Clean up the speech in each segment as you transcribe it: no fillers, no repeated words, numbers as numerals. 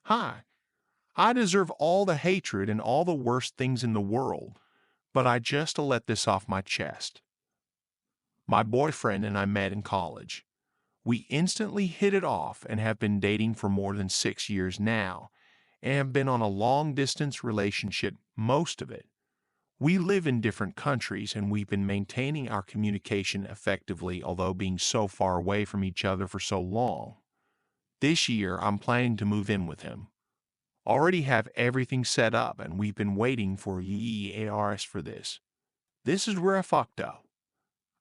Hi, I deserve all the hatred and all the worst things in the world, but I just to let this off my chest. My boyfriend and I met in college. We instantly hit it off and have been dating for more than 6 years now, and have been on a long-distance relationship most of it. We live in different countries and we've been maintaining our communication effectively, although being so far away from each other for so long. This year, I'm planning to move in with him. Already have everything set up and we've been waiting for years for this. This is where I fucked up.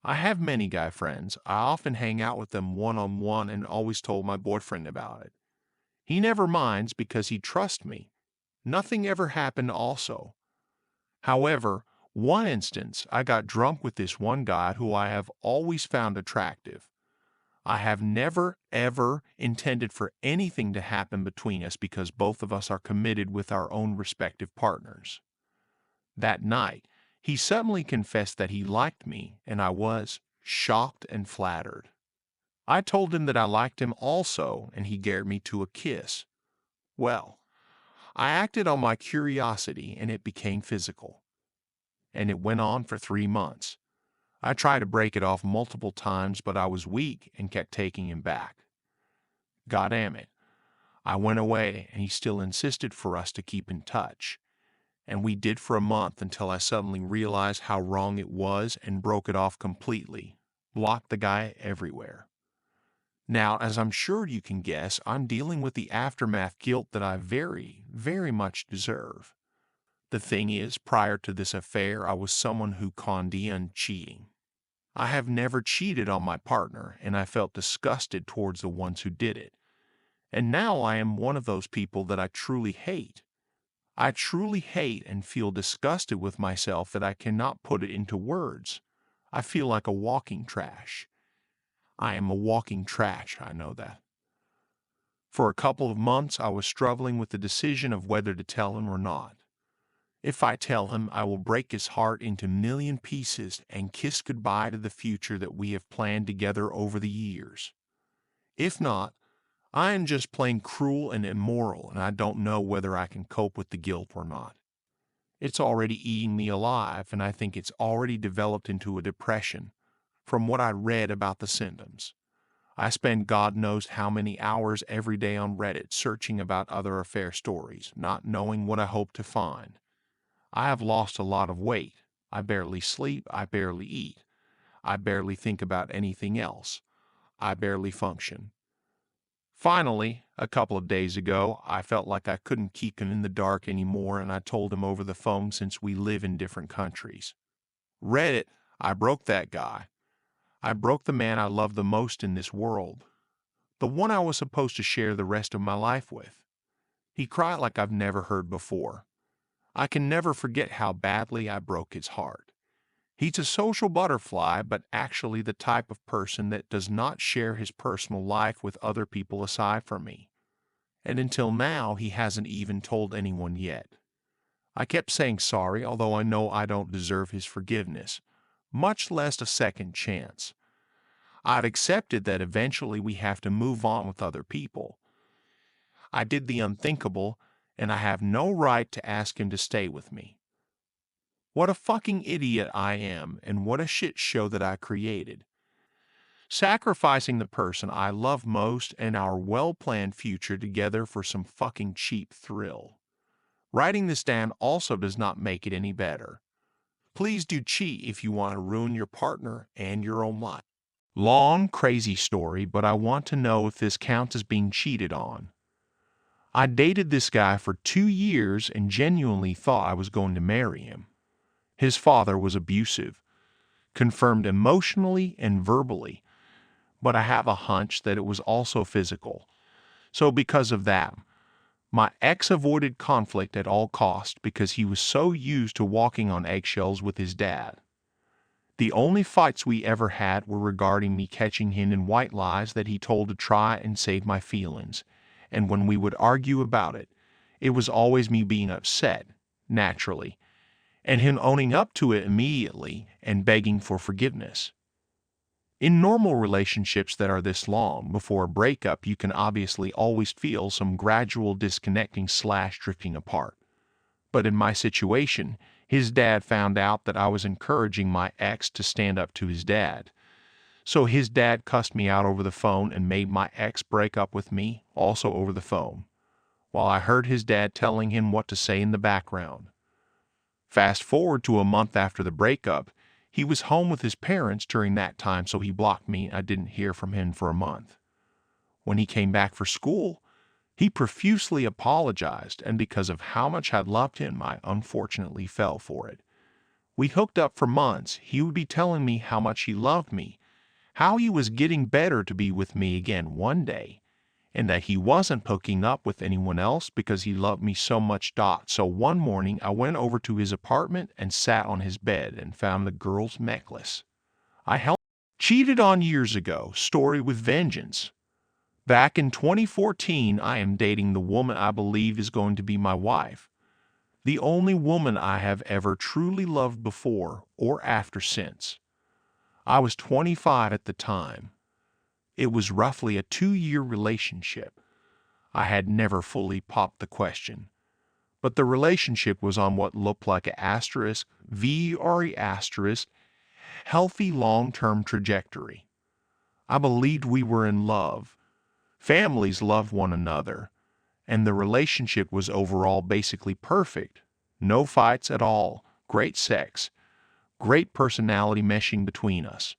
I have many guy friends. I often hang out with them one-on-one and always told my boyfriend about it. He never minds because he trusts me. Nothing ever happened also. However, one instance, I got drunk with this one guy who I have always found attractive. I have never, ever intended for anything to happen between us because both of us are committed with our own respective partners. That night, he suddenly confessed that he liked me, and I was shocked and flattered. I told him that I liked him also, and he dared me to a kiss. Well, I acted on my curiosity, and it became physical. And it went on for 3 months. I tried to break it off multiple times, but I was weak and kept taking him back. God damn it. I went away, and he still insisted for us to keep in touch. And we did for a month until I suddenly realized how wrong it was and broke it off completely. Blocked the guy everywhere. Now, as I'm sure you can guess, I'm dealing with the aftermath guilt that I very, very much deserve. The thing is, prior to this affair, I was someone who condoned cheating. I have never cheated on my partner, and I felt disgusted towards the ones who did it. And now I am one of those people that I truly hate. I truly hate and feel disgusted with myself that I cannot put it into words. I feel like a walking trash. I am a walking trash, I know that. For a couple of months, I was struggling with the decision of whether to tell him or not. If I tell him, I will break his heart into a million pieces and kiss goodbye to the future that we have planned together over the years. If not, I am just plain cruel and immoral, and I don't know whether I can cope with the guilt or not. It's already eating me alive, and I think it's already developed into a depression, from what I read about the symptoms. I spend God knows how many hours every day on Reddit searching about other affair stories, not knowing what I hope to find. I have lost a lot of weight. I barely sleep, I barely eat. I barely think about anything else. I barely function. Finally, a couple of days ago, I felt like I couldn't keep him in the dark anymore, and I told him over the phone since we live in different countries. Reddit, I broke that guy. I broke the man I love the most in this world. The one I was supposed to share the rest of my life with. He cried like I've never heard before. I can never forget how badly I broke his heart. He's a social butterfly, but actually the type of person that does not share his personal life with other people aside from me. And until now, he hasn't even told anyone yet. I kept saying sorry, although I know I don't deserve his forgiveness, much less a second chance. I've accepted that eventually we have to move on with other people. I did the unthinkable, and I have no right to ask him to stay with me. What a fucking idiot I am, and what a shit show that I created. Sacrificing the person I love most and our well-planned future together for some fucking cheap thrill. Writing this down also does not make it any better. Please do cheat if you want to ruin your partner and your own life. Long, crazy story, but I want to know if this counts as being cheated on. I dated this guy for 2 years and genuinely thought I was going to marry him. His father was abusive, confirmed emotionally and verbally, but I have a hunch that it was also physical. So because of that, my ex avoided conflict at all costs because he was so used to walking on eggshells with his dad. The only fights we ever had were regarding me catching him in white lies that he told to try and save my feelings, and when we would argue about it, it was always me being upset, naturally, and him owning up to it immediately and begging for forgiveness. In normal relationships that are this long before a breakup, you can obviously always feel some gradual disconnecting/drifting apart. But in my situation, his dad found out that I was encouraging my ex to stand up to his dad. So his dad cussed me out over the phone and made my ex break up with me, also over the phone, while I heard his dad telling him what to say in the background. Fast forward to a month after the breakup, he was home with his parents during that time, so he blocked me and I didn't hear from him for a month. When he came back for school, he profusely apologized, and because of how much I loved him, I unfortunately fell for it. We hooked up for months. He would be telling me how much he loved me, how he was getting better to be with me again one day, and that he wasn't hooking up with anyone else because he loved me so much. So one morning I went over to his apartment and sat on his bed and found the girl's necklace. I held cheated on years ago, story with vengeance. Back in 2014, I am dating the woman I believe is going to be my wife. The only woman I have ever truly loved before or after since. I was 25 at the time. It was roughly a 2-year relationship. I had never fully popped the question. But the relationship was on what looked like an asterisk, VRE asterisk, healthy long-term trajectory. I believed we were in love. Families loved one another, and the relationship was overall basically perfect. No fights at all, great sex, great personality meshing between us.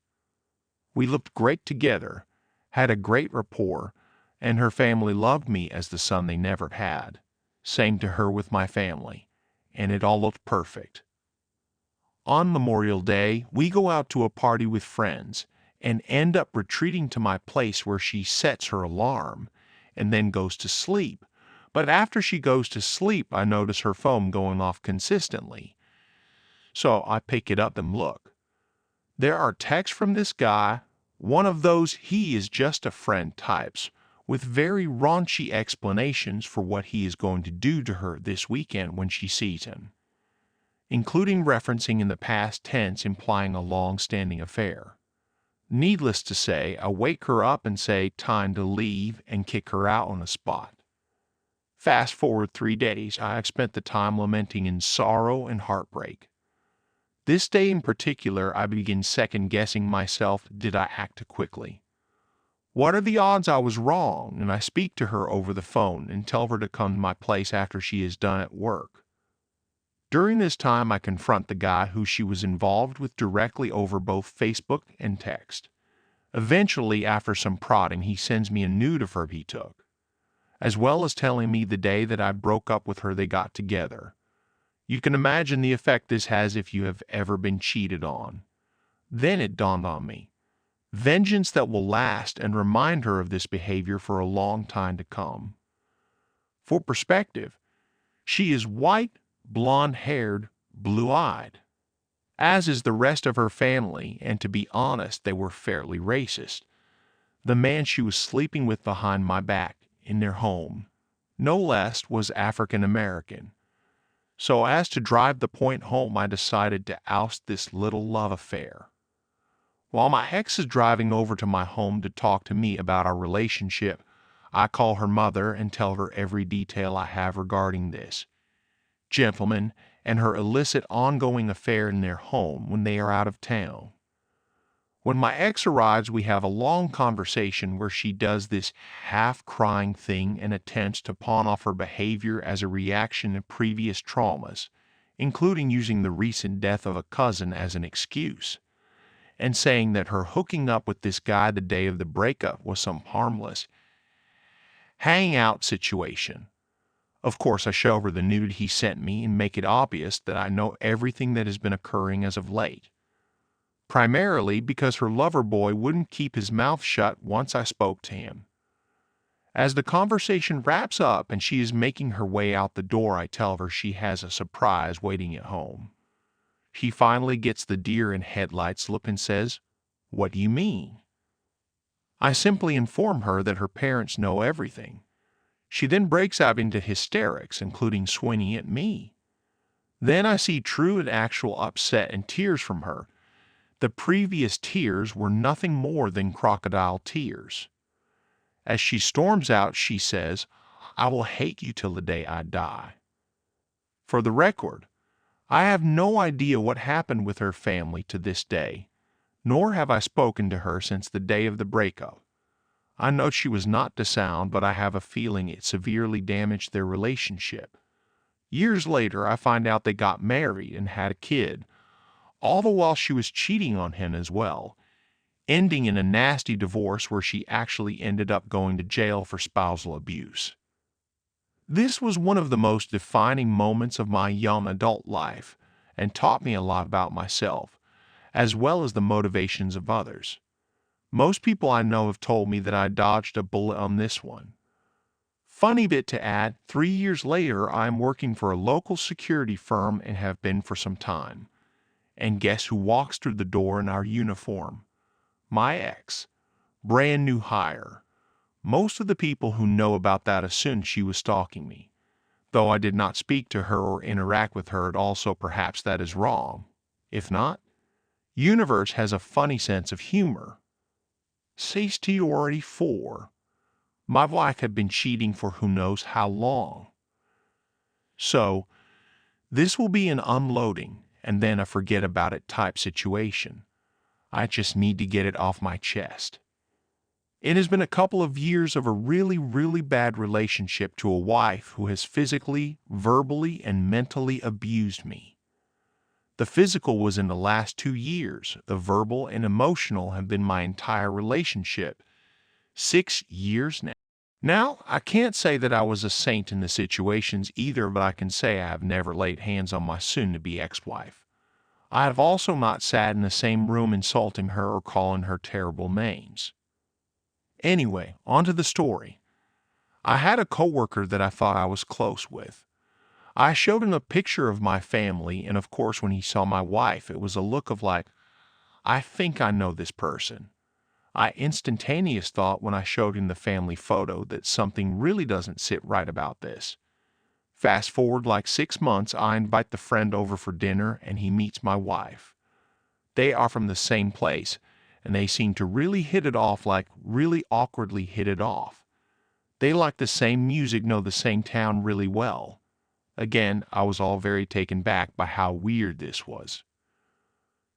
We looked great together, had a great rapport, and her family loved me as the son they never had. Same to her with my family, and it all looked perfect. On Memorial Day, we go out to a party with friends and end up retreating to my place where she sets her alarm and then goes to sleep. But after she goes to sleep, I notice her phone going off consistently. So I pick it up and look. There are texts from this guy, one of those he is just a friend types, with very raunchy explanations for what he is going to do to her this weekend when she sees him, including referencing in the past tense implying a long-standing affair. Needless to say, I wake her up and say time to leave and kick her out on the spot. Fast forward 3 days, I have spent the time lamenting in sorrow and heartbreak. This day in particular, I begin second-guessing myself. Did I act too quickly? What are the odds I was wrong? And I speak to her over the phone and tell her to come to my place after she is done at work. During this time, I confront the guy who she was involved with directly over both Facebook and text. Eventually, after some prodding, he sends me a nude of her he took, as well as telling me the day that I broke up with her they got together. You can imagine the effect this has if you have ever been cheated on. Then it dawned on me. Vengeance that will last and remind her of this behavior for a long time to come. For perspective, she is white, blonde-haired, blue-eyed, as is the rest of her family, and to be honest, they were fairly racist. The man she was sleeping with behind my back in their home, no less, was African American. So as to drive the point home, I decided to oust this little love affair. While my ex is driving over to my home to talk to me about our relationship, I call her mother and tell her every detail I have regarding this gentleman and her illicit ongoing affair in their home when they are out of town. When my ex arrives, we have a long conversation where she does this half-crying thing and attempts to pawn off her behavior as a reaction to previous traumas, including using the recent death of a cousin as an excuse, and saying that her hooking up with this guy the day of the breakup was some harmless hangout situation. Of course, I show her the nude he sent me and make it obvious that I know everything that has been occurring as of late. Primarily because her lover boy wouldn't keep his mouth shut once I spoke to him. As the conversation wraps up and she is making her way out the door, I tell her she has a surprise waiting at home. She finally gets the deer in headlights look and says, "What do you mean?" I simply inform her that her parents know everything. She then breaks out into hysterics, including swinging at me. Then I see true and actual upset and tears from her, The previous tears were nothing more than crocodile tears. As she storms out, she says, "I will hate you till the day I die." For the record, I have no idea what happened with her family to this day, nor have I spoken to her since the day of the breakup. I know she was not sound, but I have a feeling it severely damaged their relationship. Years later, I find out they got married and had a kid, all the while she was cheating on him as well, ending in a nasty divorce where she actually ended up going to jail for spousal abuse. This was one of the most defining moments of my young adult life and taught me a lot about myself, as well as the motivations of others. Most people I know have told me that I dodged a bullet on this one. Funny bit to add, 3 years later I am working for a local security firm and have been for some time. And guess who walks through the door in our uniform? My ex. Brand new hire. Most of the people who know about that assumed she was stalking me, though I did not speak to her or interact with her at all, so perhaps that is wrong. If not, universe has a funny sense of humor. Says Theory 4. My wife had been cheating for who knows how long. So, this will be an unloading and then a forget about it type situation. I just need to get it off my chest. It has been a couple of years of a really bad relationship to a wife who has physically, verbally, and mentally abused me. The physical was in the last 2 years. The verbal and emotional have been my entire relationship. 6 years now. Now, I can't say that I was a saint in the situations either, but I can say I have never laid hands on my soon-to-be ex-wife. I have also not sat in the same room insulting her or calling her terrible names. Anyway, on to the story. I had a coworker that I thought I was close with. I showed him a picture of my family, and of course when he saw my wife, it was a look of like, I think I know this person. I instantaneous thought when I showed him the family photo that something really doesn't sit right about this. Fast forward like 6 months, I invite the friend over for dinner and he meets my wife. They are from the same place, and they seem to really hit it off, like really awkwardly hit it off. They like the same music, know the same town really well. Again, I was all very taken back by how weird this was.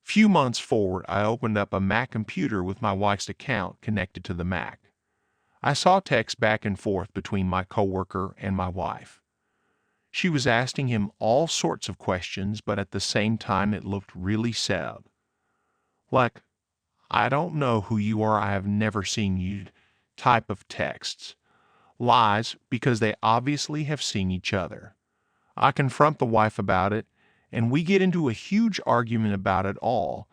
Few months forward, I opened up a Mac computer with my wife's account connected to the Mac. I saw texts back and forth between my coworker and my wife. She was asking him all sorts of questions, but at the same time it looked really sad. Like, "I don't know who you are, I have never seen you" type of texts. Lies, because they obviously have seen each other. I confront the wife about it, and we get into a huge argument about it all,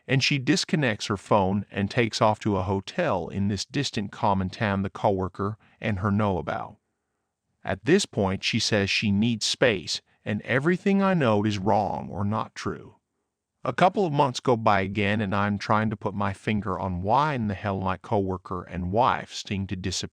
and she disconnects her phone and takes off to a hotel in this distant common town the coworker and her know about. At this point, she says she needs space, and everything I know is wrong or not true. A couple of months go by again, and I'm trying to put my finger on why in the hell my coworker and wife seem to disappear.